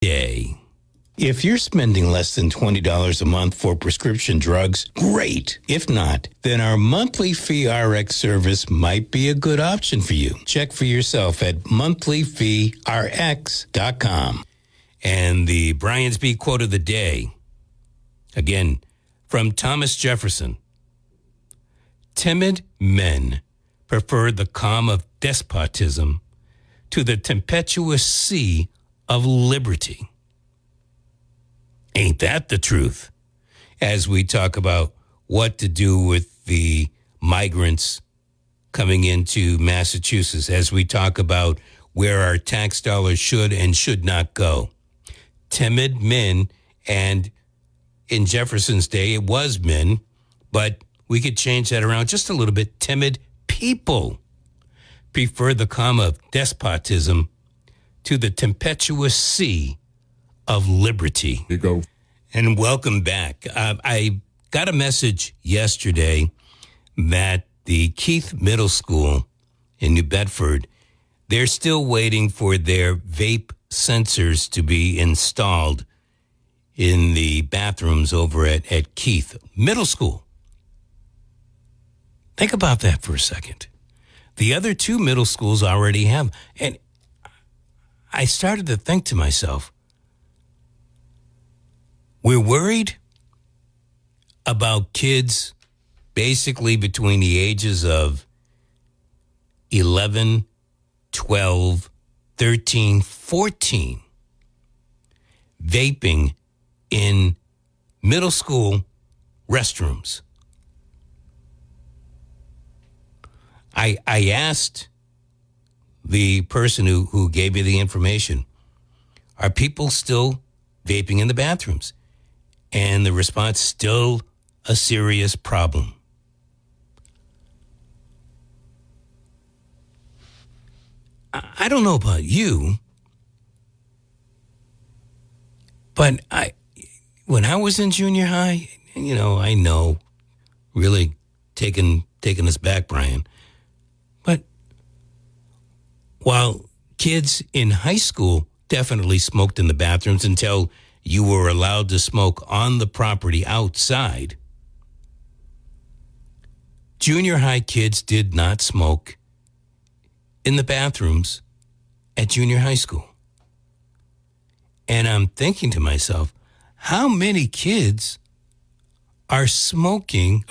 Day. If you're spending less than $20 a month for prescription drugs, great. If not, then our monthly fee RX service might be a good option for you. Check for yourself at monthlyfeerx.com. And the Brian's B quote of the day, again, from Thomas Jefferson. Timid men prefer the calm of despotism to the tempestuous sea of liberty. Ain't that the truth? As we talk about what to do with the migrants coming into Massachusetts, as we talk about where our tax dollars should and should not go. Timid men, and in Jefferson's day, it was men, but we could change that around just a little bit. Timid people prefer the calm of despotism to the tempestuous sea of liberty. You go. And welcome back. I got a message yesterday that the Keith Middle School in New Bedford, they're still waiting for their vape sensors to be installed in the bathrooms over at Keith Middle School. Think about that for a second. The other two middle schools already have. And I started to think to myself, we're worried about kids basically between the ages of 11, 12, 13, 14, vaping in middle school restrooms. I asked the person who gave me the information, are people still vaping in the bathrooms? And the response, still a serious problem. I don't know about you, but when I was in junior high, I know, really taking us back, Brian, but while kids in high school definitely smoked in the bathrooms until you were allowed to smoke on the property outside, junior high kids did not smoke in the bathrooms at junior high school. And I'm thinking to myself, how many kids are vaping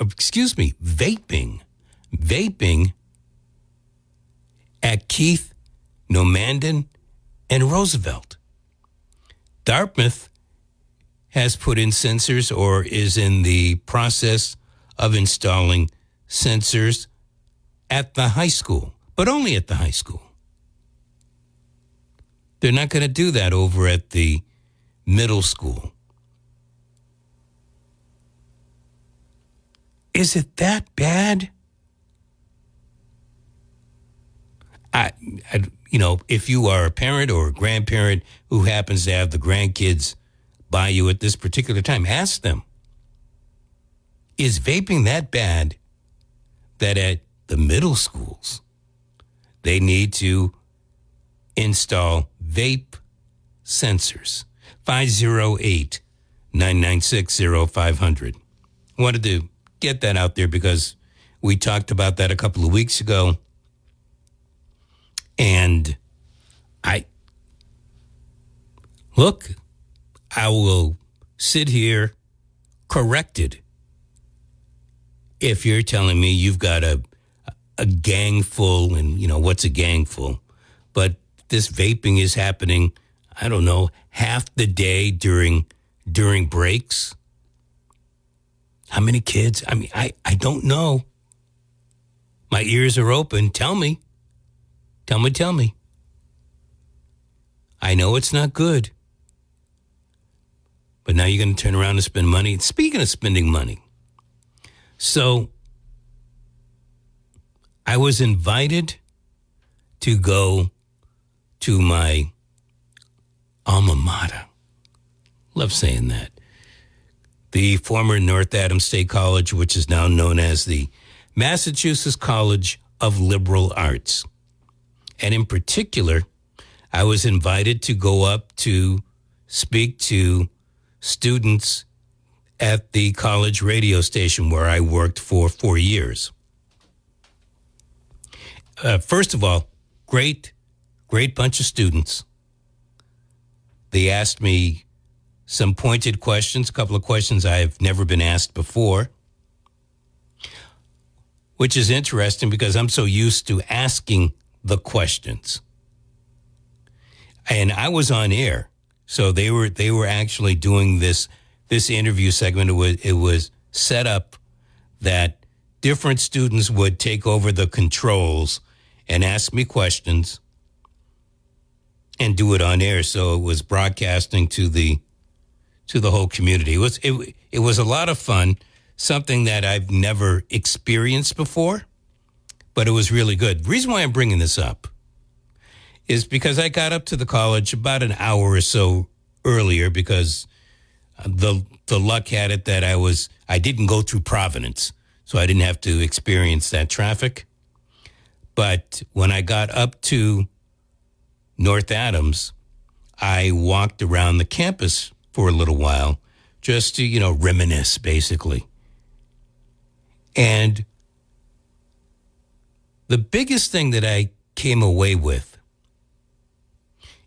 at Keith, Nomandin, and Roosevelt? Dartmouth has put in sensors or is in the process of installing sensors at the high school, but only at the high school. They're not going to do that over at the middle school. Is it that bad? If you are a parent or a grandparent who happens to have the grandkids by you at this particular time, ask them, is vaping that bad that at the middle schools they need to install vape sensors? 508-996-0500. Wanted to get that out there because we talked about that a couple of weeks ago. And I will sit here corrected if you're telling me you've got a gang full, and what's a gang full, but this vaping is happening, I don't know, half the day during breaks. How many kids? I don't know. My ears are open. Tell me. Tell me. I know it's not good. But now you're going to turn around and spend money. Speaking of spending money. So I was invited to go to my alma mater. Love saying that. The former North Adams State College, which is now known as the Massachusetts College of Liberal Arts. And in particular, I was invited to go up to speak to students at the college radio station where I worked for 4 years. First of all, great bunch of students. They asked me some pointed questions, a couple of questions I've never been asked before, which is interesting because I'm so used to asking the questions. And I was on air, so they were actually doing this interview segment. It was set up that different students would take over the controls and ask me questions and do it on air. So it was broadcasting to the whole community. It was a lot of fun, something that I've never experienced before, but it was really good. The reason why I'm bringing this up is because I got up to the college about an hour or so earlier because the luck had it that I didn't go through Providence, so I didn't have to experience that traffic. But when I got up to North Adams, I walked around the campus for a little while just to, reminisce, basically. And the biggest thing that I came away with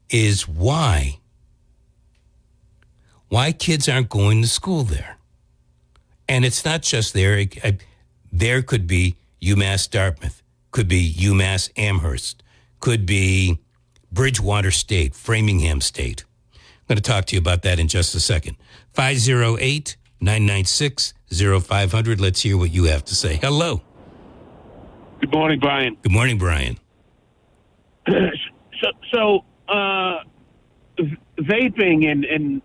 is why kids aren't going to school there. And it's not just there. There could be UMass Dartmouth, could be UMass Amherst, could be Bridgewater State, Framingham State. I'm going to talk to you about that in just a second. 508-996-0500. Let's hear what you have to say. Hello. Good morning, Brian. Good morning, Brian. So vaping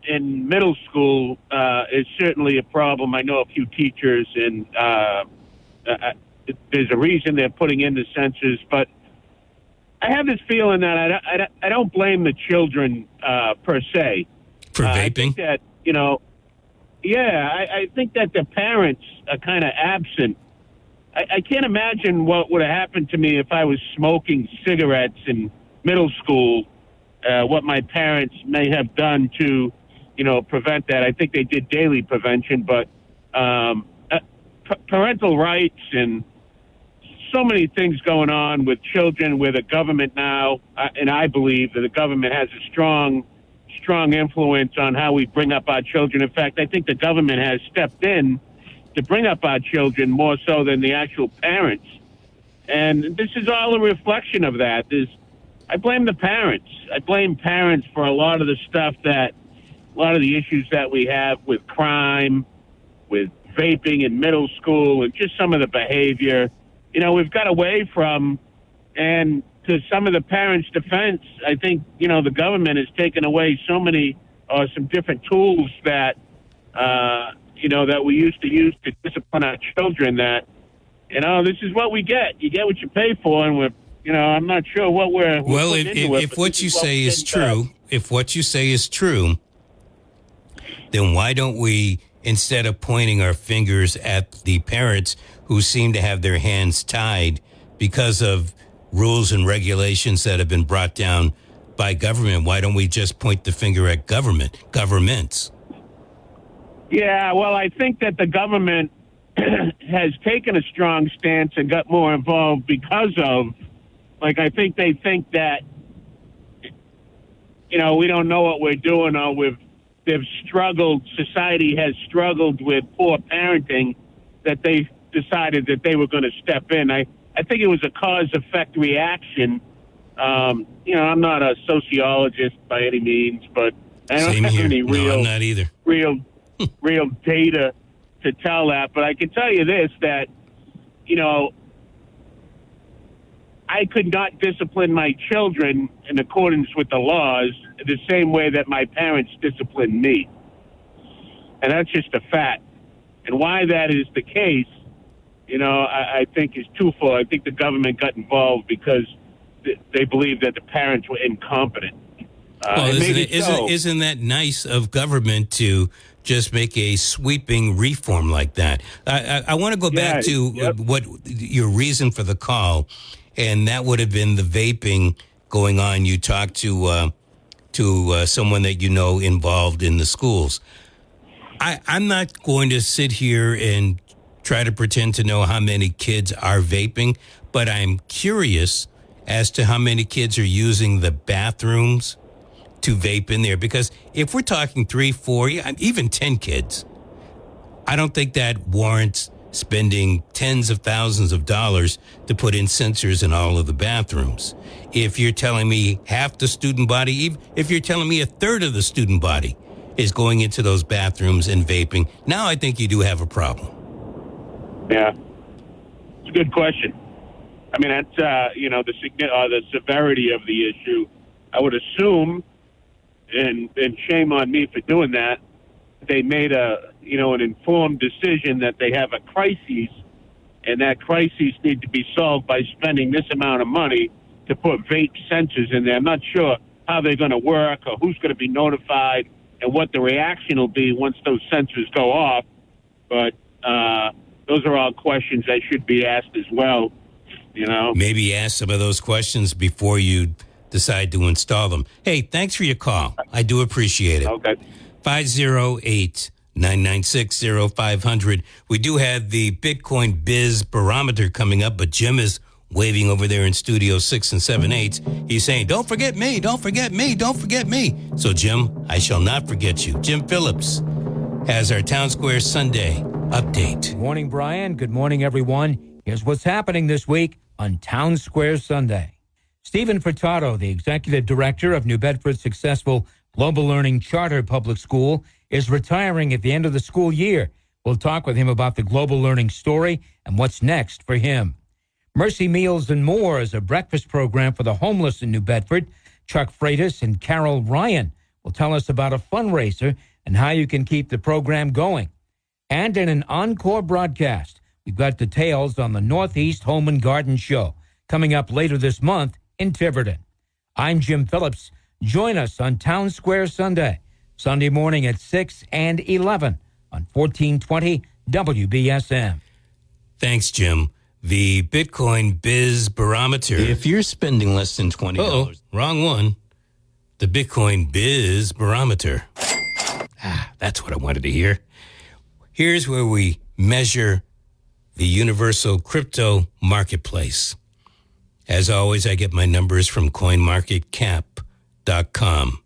in middle school is certainly a problem. I know a few teachers, and there's a reason they're putting in the sensors. But I have this feeling that I don't blame the children per se. For vaping? I think that, I think that the parents are kind of absent. I can't imagine what would have happened to me if I was smoking cigarettes in middle school, what my parents may have done to, prevent that. I think they did daily prevention, but parental rights and so many things going on with children where the government now, and I believe that the government has a strong influence on how we bring up our children. In fact, I think the government has stepped in to bring up our children more so than the actual parents. And this is all a reflection of that. I blame the parents. I blame parents for a lot of the issues that we have with crime, with vaping in middle school, and just some of the behavior. We've got away from, and to some of the parents' defense, I think, the government has taken away some different tools that, that we used to use to discipline our children that, this is what we get. You get what you pay for, and I'm not sure what we're well, if what you say is true, then why don't we, instead of pointing our fingers at the parents who seem to have their hands tied because of rules and regulations that have been brought down by government, why don't we just point the finger at governments? Yeah, well, I think that the government has taken a strong stance and got more involved because of, I think they think that, we don't know what we're doing, or society has struggled with poor parenting, that they decided that they were going to step in. I think it was a cause-effect reaction. I'm not a sociologist by any means, but I don't have any I'm not either. real data to tell that. But I can tell you this, that, I could not discipline my children in accordance with the laws the same way that my parents disciplined me. And that's just a fact. And why that is the case, I think is twofold. I think the government got involved because they believe that the parents were incompetent. Isn't that nice of government to just make a sweeping reform like that? I want to go back to what your reason for the call, and that would have been the vaping going on. You talked to to someone that you know involved in the schools. I'm not going to sit here and try to pretend to know how many kids are vaping, but I'm curious as to how many kids are using the bathrooms to vape in there. Because if we're talking 3, 4, even 10 kids, I don't think that warrants spending tens of thousands of dollars to put in sensors in all of the bathrooms. If you're telling me half the student body, even if you're telling me a third of the student body is going into those bathrooms and vaping, now I think you do have a problem. Yeah, it's a good question. I mean, that's the severity of the issue. I would assume, and shame on me for doing that, they made an informed decision that they have a crisis, and that crisis need to be solved by spending this amount of money to put vape sensors in there. I'm not sure how they're going to work or who's going to be notified and what the reaction will be once those sensors go off. But those are all questions that should be asked as well, Maybe ask some of those questions before you decide to install them. Hey, thanks for your call. I do appreciate it. Okay. 508-996-0500. We do have the Bitcoin Biz Barometer coming up, but Jim is waving over there in Studio 6 and 7/8. He's saying, don't forget me, don't forget me, don't forget me. So, Jim, I shall not forget you. Jim Phillips has our Town Square Sunday update. Good morning, Brian. Good morning, everyone. Here's what's happening this week on Town Square Sunday. Stephen Furtado, the executive director of New Bedford's successful Global Learning Charter Public School, is retiring at the end of the school year. We'll talk with him about the Global Learning story and what's next for him. Mercy Meals and More is a breakfast program for the homeless in New Bedford. Chuck Freitas and Carol Ryan will tell us about a fundraiser and how you can keep the program going. And in an encore broadcast, we've got details on the Northeast Home and Garden Show coming up later this month in Tiverton. I'm Jim Phillips. Join us on Town Square Sunday, Sunday morning at 6 and 11 on 1420 WBSM. Thanks, Jim. The Bitcoin Biz Barometer. If you're spending less than $20, wrong one. The Bitcoin Biz Barometer. That's what I wanted to hear. Here's where we measure the universal crypto marketplace. As always, I get my numbers from CoinMarketCap.com.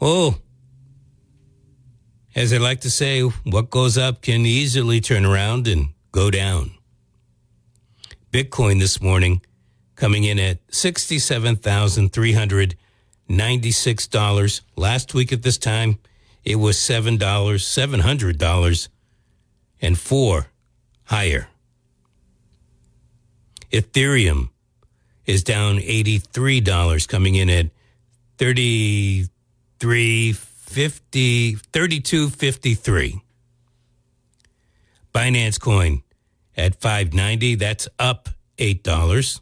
Oh, as I like to say, what goes up can easily turn around and go down. Bitcoin this morning coming in at $67,396. Last week at this time, it was $700 and $4 higher. Ethereum is down $83, coming in at $32.53. Binance Coin at $5.90, that's up $8.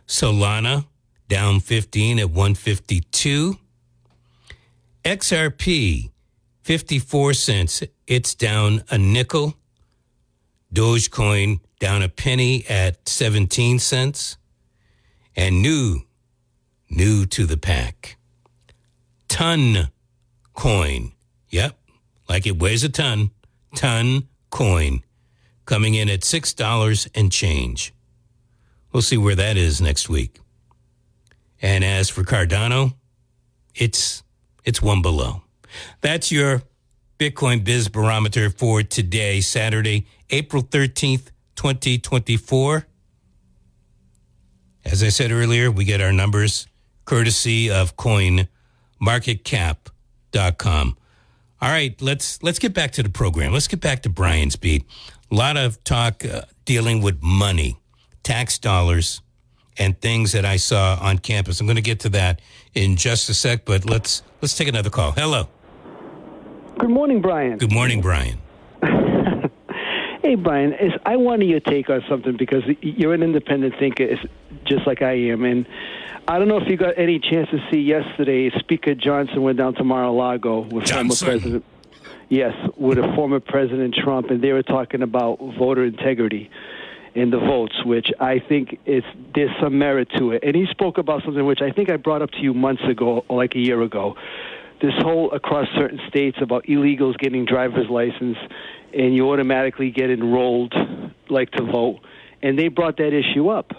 Solana down 15 at $152. XRP 54 cents, it's down a nickel. Dogecoin down a penny at 17 cents. And new to the pack, Ton Coin. Yep, like it weighs a ton. Ton Coin coming in at $6 and change. We'll see where that is next week. And as for Cardano, it's one below. That's your Bitcoin Biz Barometer for today, Saturday, April 13th, 2024. As I said earlier, we get our numbers courtesy of CoinMarketCap.com. All right, let's get back to the program. Let's get back to Brian's beat. A lot of talk dealing with money, tax dollars, and things that I saw on campus. I'm going to get to that in just a sec, but let's take another call. Hello. Good morning, Brian. Good morning, Brian. Hey, Brian, I wanted your take on something because you're an independent thinker, just like I am. And I don't know if you got any chance to see yesterday, Speaker Johnson went down to Mar-a-Lago with former President. Yes, with a former President Trump, and they were talking about voter integrity. in the votes, which I think there's some merit to it. And he spoke about something which I think I brought up to you months ago, or like a year ago. This whole across certain states about illegals getting driver's license, and you automatically get enrolled, like, to vote. And they brought that issue up.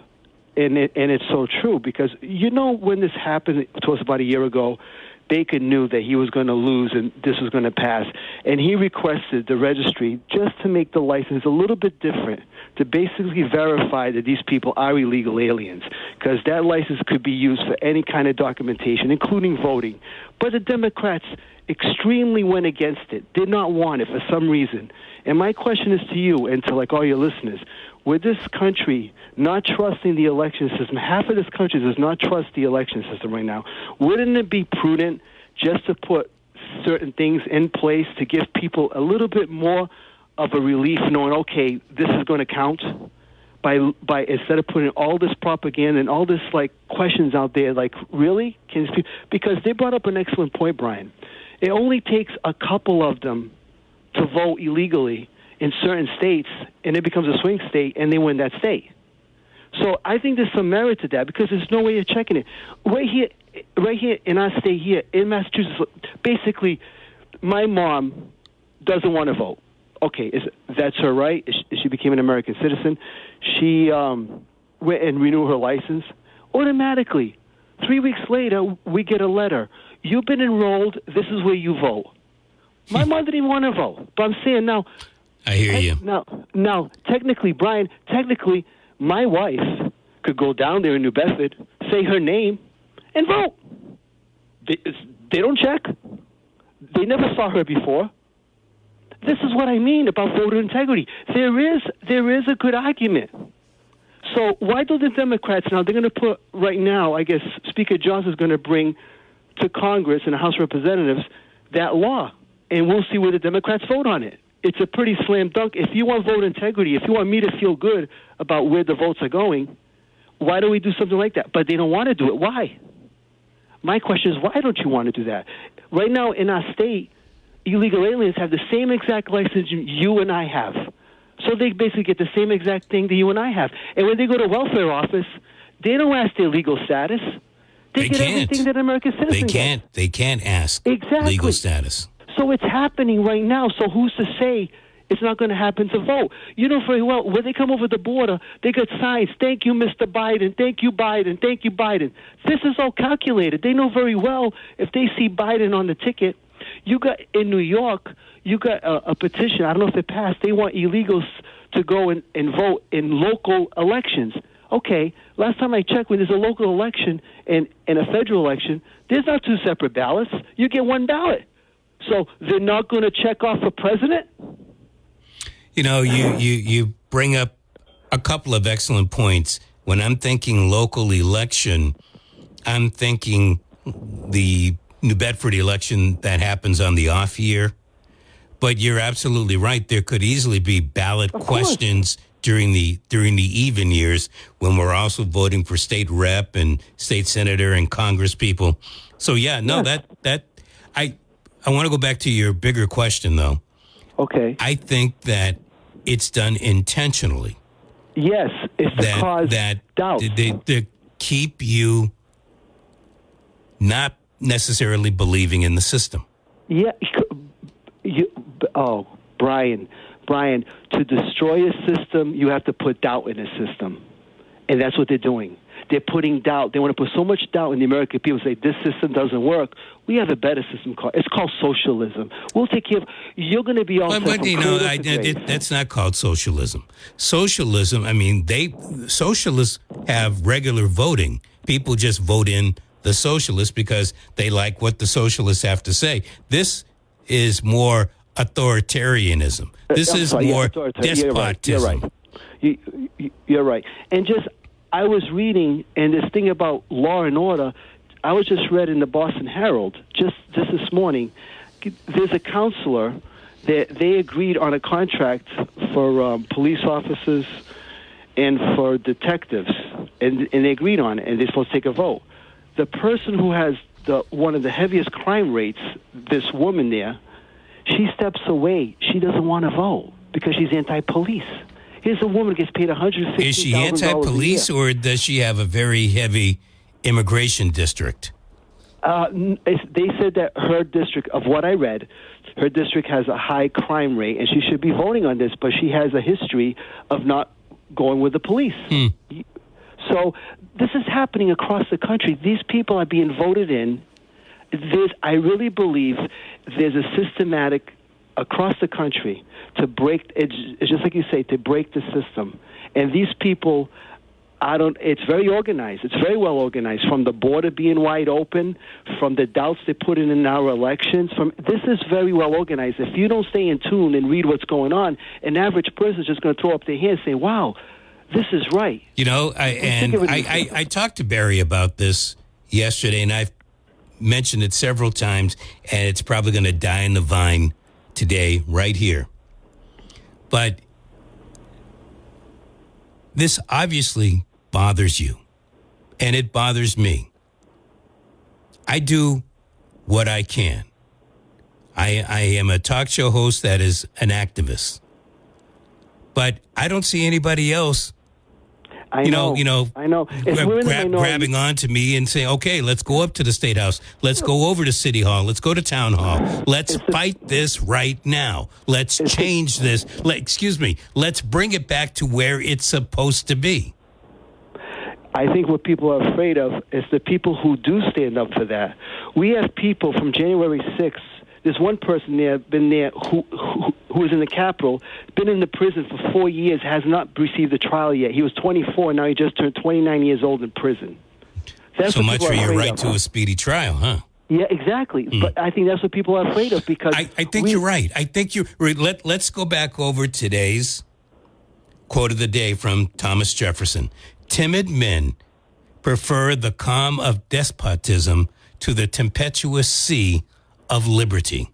And it's so true, because, when this happened to us about a year ago, Bacon knew that he was going to lose and this was going to pass. And he requested the registry just to make the license a little bit different, to basically verify that these people are illegal aliens, because that license could be used for any kind of documentation, including voting. But the Democrats extremely went against it, did not want it for some reason. And my question is to you and to, like, all your listeners. With this country not trusting the election system, half of this country does not trust the election system right now. Wouldn't it be prudent just to put certain things in place to give people a little bit more of a relief, knowing, okay, this is going to count? By instead of putting all this propaganda and all this, like, questions out there, like, really? Because they brought up an excellent point, Brian. It only takes a couple of them to vote illegally in certain states, and it becomes a swing state, and they win that state. So I think there's some merit to that, because there's no way of checking it. Right here in our state here, in Massachusetts, basically, my mom doesn't want to vote. Okay, that's her right. She became an American citizen. She went and renewed her license. Automatically, 3 weeks later, we get a letter. You've been enrolled. This is where you vote. My mom didn't even want to vote. But I'm saying now, I hear you. Now, technically, Brian, my wife could go down there in New Bedford, say her name, and vote. They don't check. They never saw her before. This is what I mean about voter integrity. There is a good argument. So why do the Democrats now, they're going to put right now, I guess Speaker Johnson is going to bring to Congress and the House of Representatives that law, and we'll see where the Democrats vote on it. It's a pretty slam dunk. If you want vote integrity, if you want me to feel good about where the votes are going, why don't we do something like that? But they don't want to do it. Why? My question is, why don't you want to do that? Right now in our state, illegal aliens have the same exact license you and I have. So they basically get the same exact thing that you and I have. And when they go to welfare office, they don't ask their legal status. They get everything that American citizens get. They can't ask exactly. legal status. So it's happening right now. So who's to say it's not going to happen to vote? You know very well, when they come over the border, they got signs, thank you, Mr. Biden, thank you, Biden, thank you, Biden. This is all calculated. They know very well if they see Biden on the ticket. You got, in New York, you got a petition, I don't know if it passed, they want illegals to go and vote in local elections. Okay, last time I checked, when there's a local election and a federal election, there's not two separate ballots. You get one ballot. So they're not going to check off for president? You know, you bring up a couple of excellent points. When I'm thinking local election, I'm thinking the New Bedford election that happens on the off year. But you're absolutely right. There could easily be ballot questions during the even years when we're also voting for state rep and state senator and Congress people. So I want to go back to your bigger question, though. Okay. I think that it's done intentionally. Yes, it's to cause doubt. To keep you not necessarily believing in the system. Yeah. Brian, to destroy a system, you have to put doubt in a system. And that's what they're doing. They're putting doubt. They want to put so much doubt in the American people, say this system doesn't work. We have a better system. It's called socialism. We'll take care of. You're going to be all set. But you know, that's not called socialism. Socialism. I mean, socialists have regular voting. People just vote in the socialists because they like what the socialists have to say. This is more authoritarianism. This is more despotism. You're right. And just, I was reading, and this thing about law and order, I was just read in the Boston Herald just this morning. There's a counselor that they agreed on a contract for police officers and for detectives, and they agreed on it, and they're supposed to take a vote. The person who has one of the heaviest crime rates, this woman there, she steps away. She doesn't want to vote because she's anti-police. Here's a woman who gets paid $150,000 Is she anti-police, or does she have a very heavy immigration district? They said that her district, of what I read, her district has a high crime rate, and she should be voting on this, but she has a history of not going with the police. So this is happening across the country. These people are being voted in. I really believe there's a systematic across the country to break, it's just like you say, to break the system. And these people, it's very organized. It's very well organized, from the border being wide open, from the doubts they put in our elections. This is very well organized. If you don't stay in tune and read what's going on, an average person is just going to throw up their hands and say, wow, this is right. You know, I talked to Barry about this yesterday, and I've mentioned it several times, and it's probably going to die in the vine today, right here. But this obviously bothers you, and it bothers me. I do what I can. I am a talk show host that is an activist, but I don't see anybody else. I know. Grabbing onto me and saying, okay, let's go up to the State House. Let's go over to City Hall. Let's go to Town Hall. Let's fight this right now. Let's change this. Let's bring it back to where it's supposed to be. I think what people are afraid of is the people who do stand up for that. We have people from January 6th. There's one person there, been there, who was in the Capitol, been in the prison for 4 years, has not received a trial yet. He was 24, now he just turned 29 years old in prison. That's so much for your right to a speedy trial, huh? Yeah, exactly. But I think that's what people are afraid of, because I think you're right. I think you're right. Let's go back over today's quote of the day from Thomas Jefferson. Timid men prefer the calm of despotism to the tempestuous sea of liberty.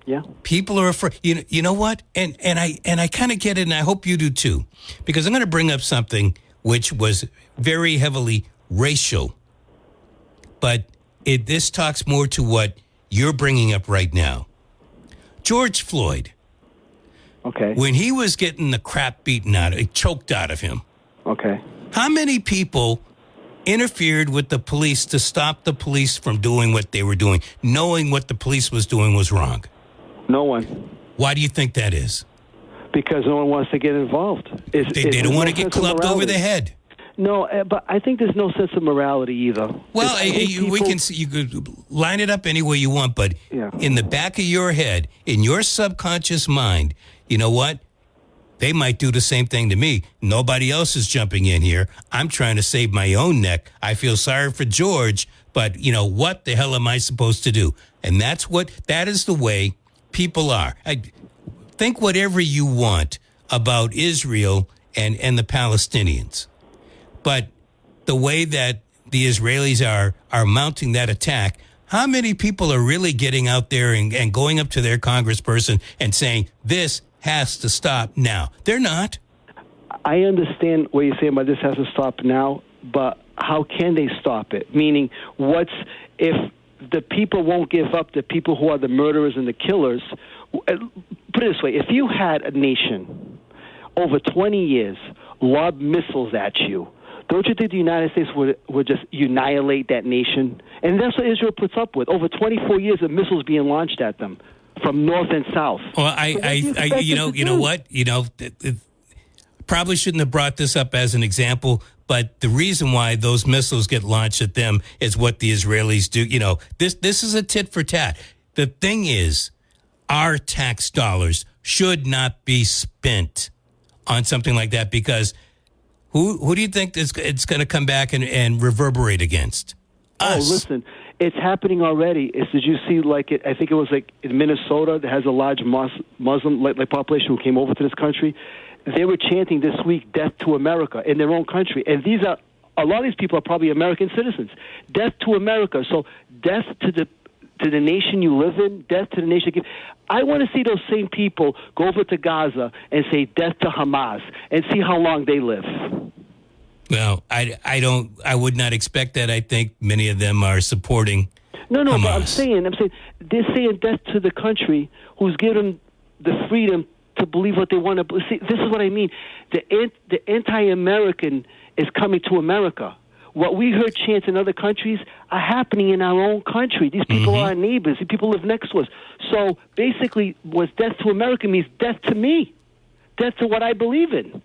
Yeah. People are afraid. You know what? And I kind of get it, and I hope you do too, because I'm going to bring up something which was very heavily racial, but this talks more to what you're bringing up right now. George Floyd. Okay. When he was getting the crap choked out of him. Okay. How many people interfered with the police to stop the police from doing what they were doing, knowing what the police was doing was wrong? No one. Why do you think that is? Because no one wants to get involved. They don't want to get clubbed over the head. No, but I think there's no sense of morality either. Well, we can see, you could line it up any way you want, but in the back of your head, in your subconscious mind, you know what? They might do the same thing to me. Nobody else is jumping in here. I'm trying to save my own neck. I feel sorry for George, but what the hell am I supposed to do? And that is the way people are. Think whatever you want about Israel and the Palestinians, but the way that the Israelis are mounting that attack, how many people are really getting out there and going up to their congressperson and saying, this has to stop now? They're not. I understand what you're saying about this has to stop now, but how can they stop it? Meaning, if the people won't give up, the people who are the murderers and the killers? Put it this way, if you had a nation over 20 years lob missiles at you, don't you think the United States would just annihilate that nation? And that's what Israel puts up with, over 24 years of missiles being launched at them from north and south. Well, probably shouldn't have brought this up as an example, but the reason why those missiles get launched at them is what the Israelis do. This is a tit for tat. The thing is, our tax dollars should not be spent on something like that, because who do you think it's going to come back and reverberate against? Us. Oh, listen. It's happening already. Did you see, I think it was in Minnesota that has a large Muslim population who came over to this country. They were chanting this week, "Death to America," in their own country. And a lot of these people are probably American citizens. Death to America. So death to the nation you live in, death to the nation. I want to see those same people go over to Gaza and say death to Hamas and see how long they live. Well, I would not expect that. I think many of them are supporting No, Hamas. but I'm saying they're saying death to the country who's given the freedom to believe what they want to see. This is what I mean. The anti-American is coming to America. What we heard chants in other countries are happening in our own country. These people are our neighbors. These people live next to us. So basically, what's death to America means death to me, death to what I believe in.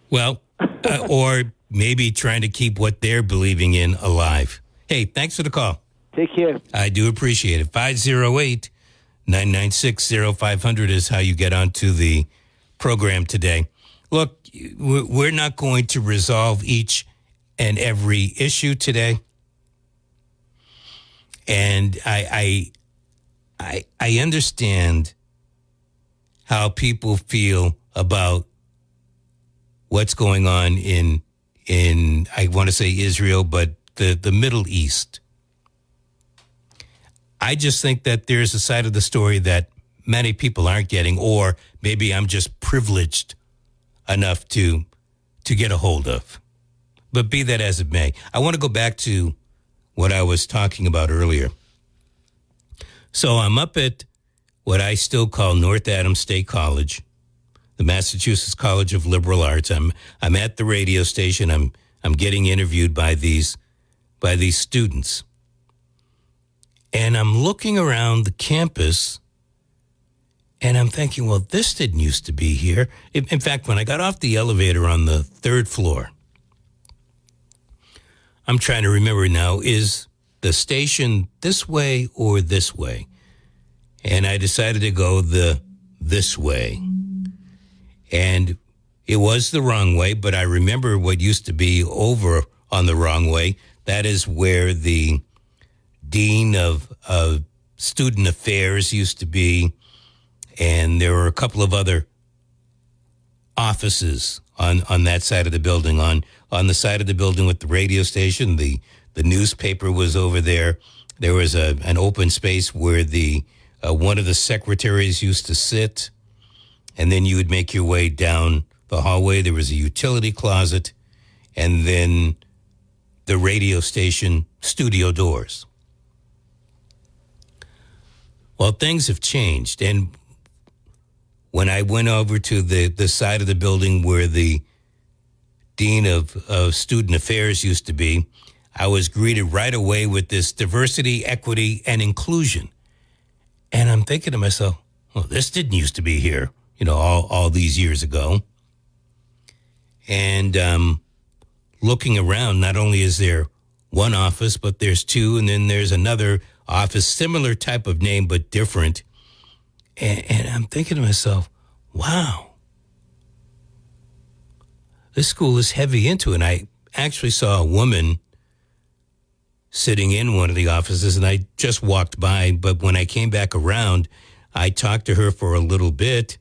Well, or maybe trying to keep what they're believing in alive. Hey, thanks for the call. Take care. I do appreciate it. 508-996-0500 is how you get onto the program today. Look, we're not going to resolve each and every issue today. And I understand how people feel about what's going on in I want to say Israel, but the Middle East. I just think that there's a side of the story that many people aren't getting, or maybe I'm just privileged enough to get a hold of. But be that as it may, I want to go back to what I was talking about earlier. So I'm up at what I still call North Adams State College, the Massachusetts College of Liberal Arts. I'm at the radio station. I'm getting interviewed by these students. And I'm looking around the campus and I'm thinking, well, this didn't used to be here. In fact, when I got off the elevator on the third floor, I'm trying to remember now, is the station this way or this way? And I decided to go this way. And it was the wrong way, but I remember what used to be over on the wrong way. That is where the dean of student affairs used to be. And there were a couple of other offices on that side of the building. On the side of the building with the radio station, the newspaper was over there. There was an open space where one of the secretaries used to sit, and then you would make your way down the hallway. There was a utility closet, and then the radio station studio doors. Well, things have changed, and when I went over to the side of the building where the dean of student affairs used to be, I was greeted right away with this diversity, equity, and inclusion. And I'm thinking to myself, well, this didn't used to be here, all these years ago. And looking around, not only is there one office, but there's two, and then there's another office, similar type of name, but different. And I'm thinking to myself, wow, this school is heavy into it. And I actually saw a woman sitting in one of the offices, and I just walked by. But when I came back around, I talked to her for a little bit,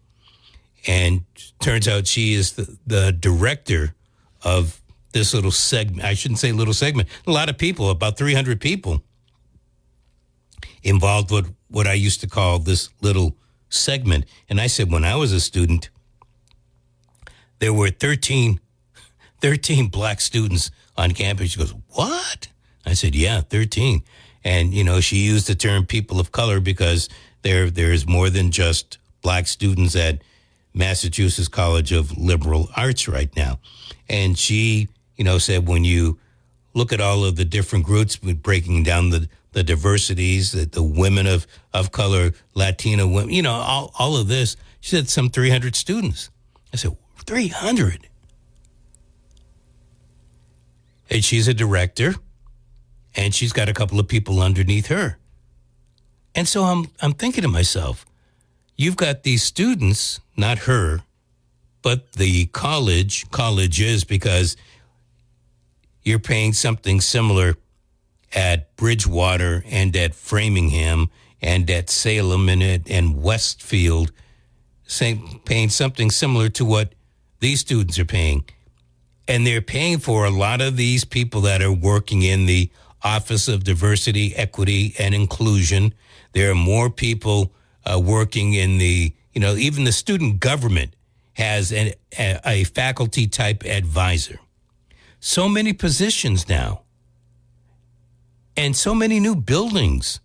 and turns out she is the director of this little segment. I shouldn't say little segment. A lot of people, about 300 people, involved with what I used to call this little segment. And I said, when I was a student, there were 13 black students on campus. She goes, what? I said, yeah, 13. And, she used the term people of color because there's more than just black students at Massachusetts College of Liberal Arts right now. And she, said, when you look at all of the different groups, breaking down the diversities, the women of color, Latino women, all of this, she said some 300 students. I said, 300? And she's a director, and she's got a couple of people underneath her. And so I'm thinking to myself, you've got these students, not her, but the colleges, because you're paying something similar at Bridgewater and at Framingham and at Salem and Westfield, paying something similar to what these students are paying. And they're paying for a lot of these people that are working in the Office of Diversity, Equity, and Inclusion. There are more people working in even the student government has a faculty type advisor. So many positions now. And so many new buildings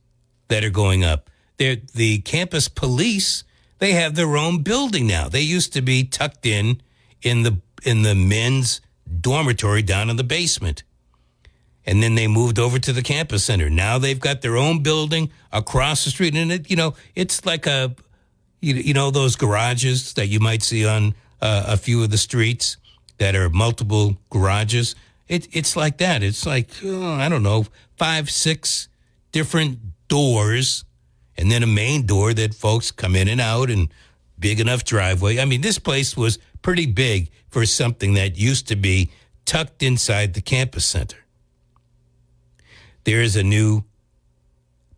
that are going up. The campus police, They have their own building now. They used to be tucked in the men's dormitory down in the basement. And then they moved over to the campus center. Now they've got their own building across the street. And it's like those garages that you might see on a few of the streets that are multiple garages. It's like that. It's like, I don't know, 5, 6 different doors, and then a main door that folks come in and out, and big enough driveway. I mean, this place was pretty big for something that used to be tucked inside the campus center. There is a new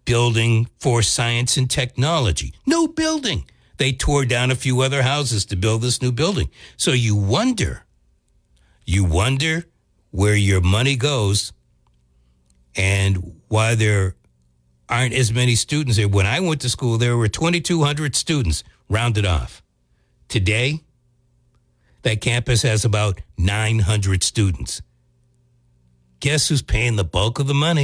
building for science and technology. New building. They tore down a few other houses to build this new building. So you wonder where your money goes and why there aren't as many students there. When I went to school, there were 2,200 students, rounded off. Today, that campus has about 900 students. Guess who's paying the bulk of the money?